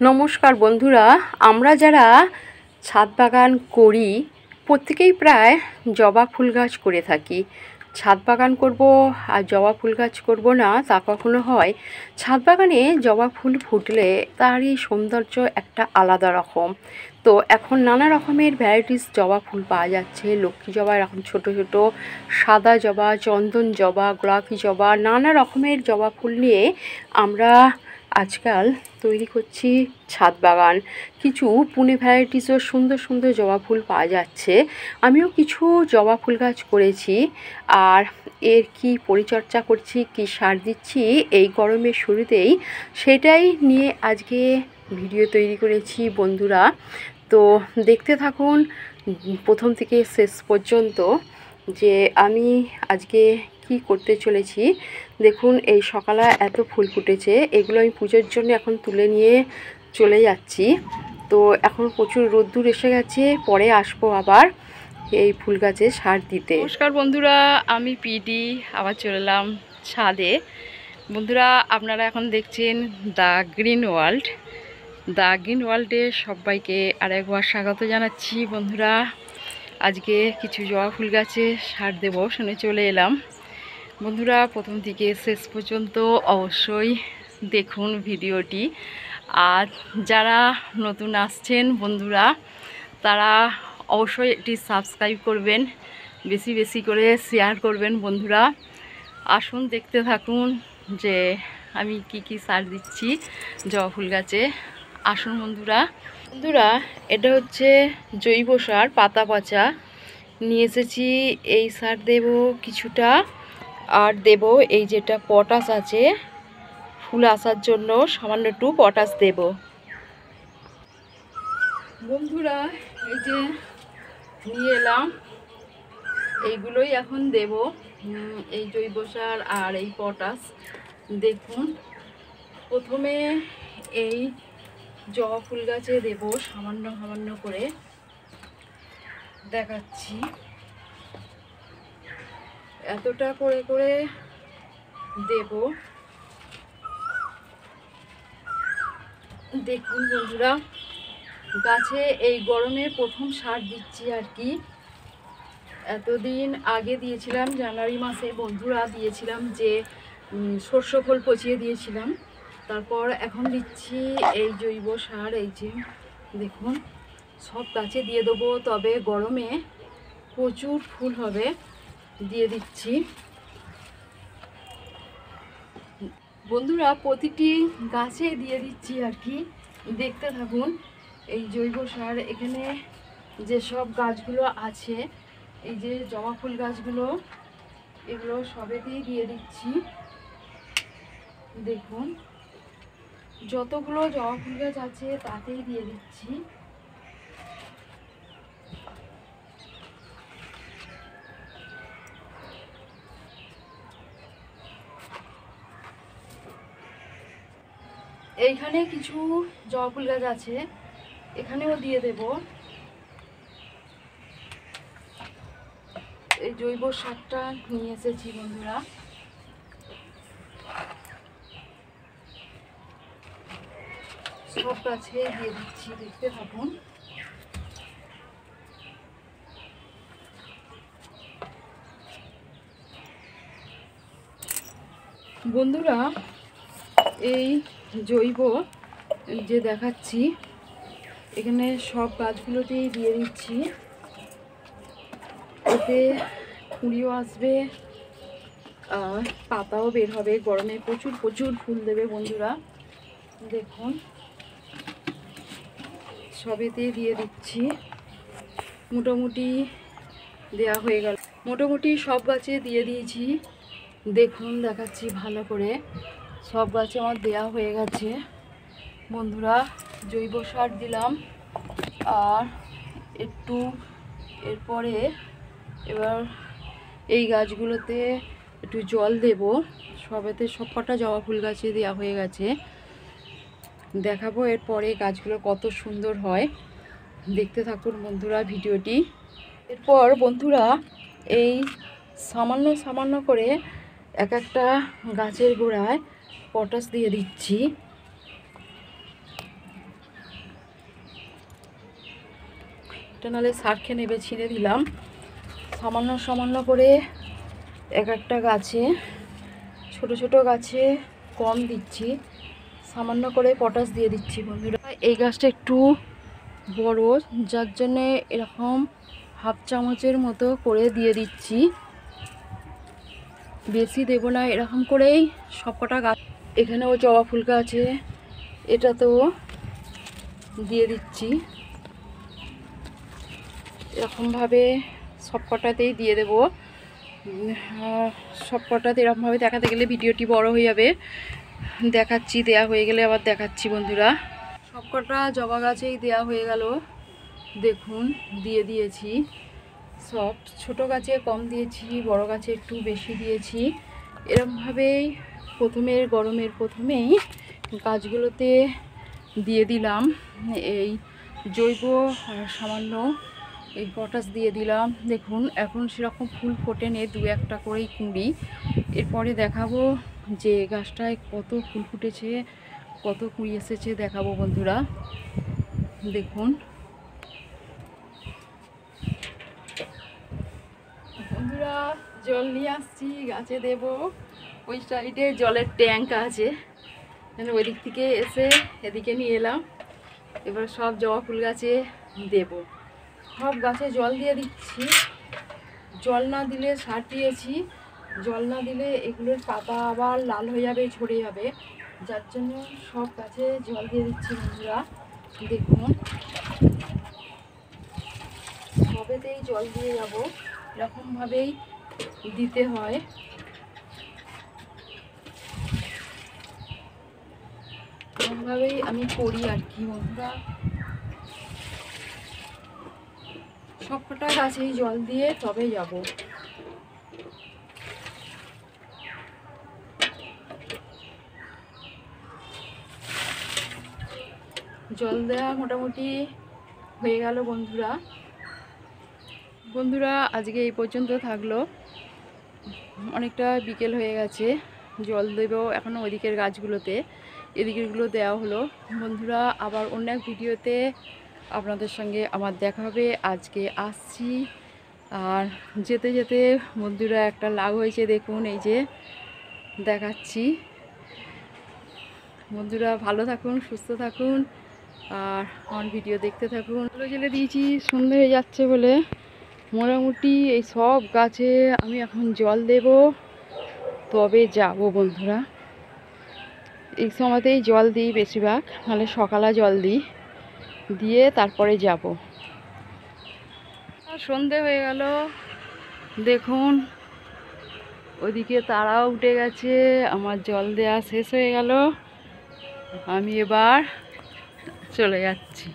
নমস্কার বন্ধুরা, আমরা যারা ছাদ বাগান করি প্রত্যেকেই প্রায় জবা ফুল গাছ করে থাকি। ছাদ বাগান করব আর জবা ফুল গাছ করব না তা কখনো হয়। ছাদ বাগানে জবা ফুল ফুটলে তারই সৌন্দর্য একটা আলাদা রকম। তো এখন নানা রকমের ভ্যারাইটিস জবা ফুল পাওয়া যাচ্ছে। লক্ষ্মী জবা, এরকম ছোট ছোট সাদা জবা, চন্দন জবা, গোলাপি জবা, নানা রকমের জবা ফুল নিয়ে আমরা আজকাল তৈরি করছি ছাদ বাগান। কিছু পুনে ভ্যারাইটিসও সুন্দর সুন্দর জবা ফুল পাওয়া যাচ্ছে। আমিও কিছু জবা ফুল গাছ করেছি, আর এর কি পরিচর্যা করছি, কি সার দিচ্ছি এই গরমের শুরুতেই, সেটাই নিয়ে আজকে ভিডিও তৈরি করেছি বন্ধুরা। তো দেখতে থাকুন প্রথম থেকে শেষ পর্যন্ত যে আমি আজকে কি করতে চলেছি। দেখুন, এই সকালে এত ফুল ফুটেছে, এগুলো আমি পুজোর জন্য এখন তুলে নিয়ে চলে যাচ্ছি। তো এখন প্রচুর রোদ্দুর এসে গেছে, পরে আসবো আবার এই ফুল গাছে সার দিতে। নমস্কার বন্ধুরা, আমি পিডি আবার চলে এলাম ছাদে। বন্ধুরা, আপনারা এখন দেখছেন the green world. The green ওয়ার্ল্ডে সবাইকে আরেকবার স্বাগত জানাচ্ছি। বন্ধুরা, আজকে কিছু জবা ফুল গাছে সার দেবো শুনে চলে এলাম। বন্ধুরা, প্রথম থেকে শেষ পর্যন্ত অবশ্যই দেখুন ভিডিওটি। আর যারা নতুন আসছেন বন্ধুরা, তারা অবশ্যই এটি সাবস্ক্রাইব করবেন, বেশি বেশি করে শেয়ার করবেন। বন্ধুরা, আসুন দেখতে থাকুন যে আমি কি কি সার দিচ্ছি জবা ফুল গাছে। আসুন বন্ধুরা। এটা হচ্ছে জৈব সার, পাতা পচা নিয়ে এসেছি। এই সার দেব কিছুটা, আর দেব এই যেটা পটাশ আছে ফুল আসার জন্য সামান্য একটু পটাশ দেব। বন্ধুরা, এই যে নিয়ে এলাম, এইগুলোই এখন দেব, এই জৈব সার আর এই পটাশ। দেখুন, প্রথমে এই জবা ফুল গাছে দেব সামান্য সামান্য করে, দেখাচ্ছি এতটা করে করে দেব। দেখুন বন্ধুরা, গাছে এই গরমে প্রথম সার দিচ্ছি আর কি। এতদিন আগে দিয়েছিলাম, জানুয়ারি মাসে বন্ধুরা দিয়েছিলাম, যে সর্ষ খোল পচিয়ে দিয়েছিলাম। তারপর এখন দিচ্ছি এই জৈব সার। এই যে দেখুন, সব গাছে দিয়ে দেবো, তবে গরমে প্রচুর ফুল হবে, দিয়ে দিচ্ছি। বন্ধুরা, প্রতিটি গাছে দিয়ে দিচ্ছি আর কি, দেখতে থাকুন। এই জৈব সার এখানে যেসব গাছগুলো আছে, এই যে জবা ফুল গাছগুলো, এগুলো সবেতেই দিয়ে দিচ্ছি। দেখুন, যতগুলো জবা ফুল গাছ আছে তাতেই দিয়ে দিচ্ছি। এইখানে কিছু জবা ফুল গাছ আছে, এখানেও দিয়ে দেব এই জৈব সারটা নিয়ে এসেছি বন্ধুরা। সব গাছে দিয়ে দিচ্ছি, দেখতে থাকুন। বন্ধুরা, এই জৈব যে দেখাচ্ছি, এখানে সব গাছগুলোতেই দিয়ে দিচ্ছি। এতে কুঁড়িও আসবে আর পাতাও বের হবে। গরমে প্রচুর প্রচুর ফুল দেবে বন্ধুরা। দেখুন, সবেতে দিয়ে দিচ্ছি। মোটামুটি দেয়া হয়ে গেল, মোটামুটি সব গাছে দিয়ে দিয়েছি। দেখুন, দেখাচ্ছি ভালো করে, সব গাছে আমার দেয়া হয়ে গেছে বন্ধুরা। জৈব সার দিলাম, আর একটু এরপরে এবার এই গাছগুলোতে একটু জল দেব। সবেতে সব কটা জবা ফুল গাছে দেওয়া হয়ে গেছে, দেখাবো এরপরে গাছগুলো কত সুন্দর হয়। দেখতে থাকুন বন্ধুরা ভিডিওটি। এরপর বন্ধুরা, এই সামান্য সামান্য করে এক একটা গাছের গোড়ায় পটাশ দিয়ে দিচ্ছি। একটা নালে সারখে নেবে ছিঁড়ে দিলাম। সামান্য সামান্য করে এক একটা গাছে, ছোট ছোট গাছে কম দিচ্ছি, সামান্য করে পটাশ দিয়ে দিচ্ছি বন্ধুরা। এই গাছটা একটু বড়, যার জন্যে এরকম হাফ চামচের মতো করে দিয়ে দিচ্ছি, বেশি দেব না। এরকম করেই সবকটা গাছ, এখানেও জবা ফুল গাছে এটা তো দিয়ে দিচ্ছি, এরকমভাবে সবকটাতেই দিয়ে দেব। সবকটাতে এরকমভাবে দেখাতে গেলে ভিডিওটি বড় হয়ে যাবে, দেখাচ্ছি, দেয়া হয়ে গেলে আবার দেখাচ্ছি বন্ধুরা। সবকটা জবা গাছেই দেয়া হয়ে গেল, দেখুন দিয়ে দিয়েছি। সব ছোট গাছে কম দিয়েছি, বড় গাছে একটু বেশি দিয়েছি। এরকমভাবেই গরমের প্রথমেই গাছগুলোতে দিয়ে দিলাম এই জৈব সামান্য এই পটাশ দিয়ে দিলাম। দেখুন এখন সেরকম ফুল ফোটেনি, দু একটা করেই কুঁড়ি। এরপরে দেখাবো যে গাছটায় কত ফুল ফুটেছে, কত কুঁড়ি এসেছে দেখাবো বন্ধুরা। দেখুন বন্ধুরা, জল নিয়ে আসছি, গাছে দেব। ওই সাইডে জলের ট্যাঙ্ক আছে, ওই দিক থেকে এসে এদিকে নিয়ে এলাম। এবার সব জবা ফুল গাছে দেব, সব গাছে জল দিয়ে দিচ্ছি। জল না দিলে, সার দিয়েছি, জল না দিলে এগুলোর পাতা আবার লাল হয়ে যাবে, ঝরে যাবে, যার জন্য সব গাছে জল দিয়ে দিচ্ছি বন্ধুরা। দেখুন সবেতেই জল দিয়ে যাব, এরকমভাবেই দিতে হয়। এরকমভাবেই আমি করি আর কি বন্ধুরা। সবকটা গাছেই জল দিয়ে তবে যাব। জল দেওয়া মোটামুটি হয়ে গেল বন্ধুরা। আজকে এই পর্যন্ত থাকলো, অনেকটা বিকেল হয়ে গেছে। জল দেব এখন ওইদিকের গাছগুলোতে, এদিকেরগুলো দেওয়া হলো বন্ধুরা। আবার অন্য এক ভিডিওতে আপনাদের সঙ্গে আমার দেখা হবে। আজকে আসছি, আর যেতে যেতে বন্ধুরা একটা লাউ হয়েছে, দেখুন এই যে দেখাচ্ছি। বন্ধুরা ভালো থাকুন, সুস্থ থাকুন, আর আমার ভিডিও দেখতে থাকুন। জেলে দিয়েছি, সন্ধে হয়ে যাচ্ছে বলে মোটামুটি এই সব গাছে আমি এখন জল দেব, তবে যাব বন্ধুরা। এই সময়তেই জল দিই বেশিরভাগ, নাহলে সকালে জল দিই, দিয়ে তারপরে যাব। সন্ধে হয়ে গেল, দেখুন ওদিকে তারাও উঠে গেছে, আমার জল দেওয়া শেষ হয়ে গেল, আমি এবার চলে যাচ্ছি।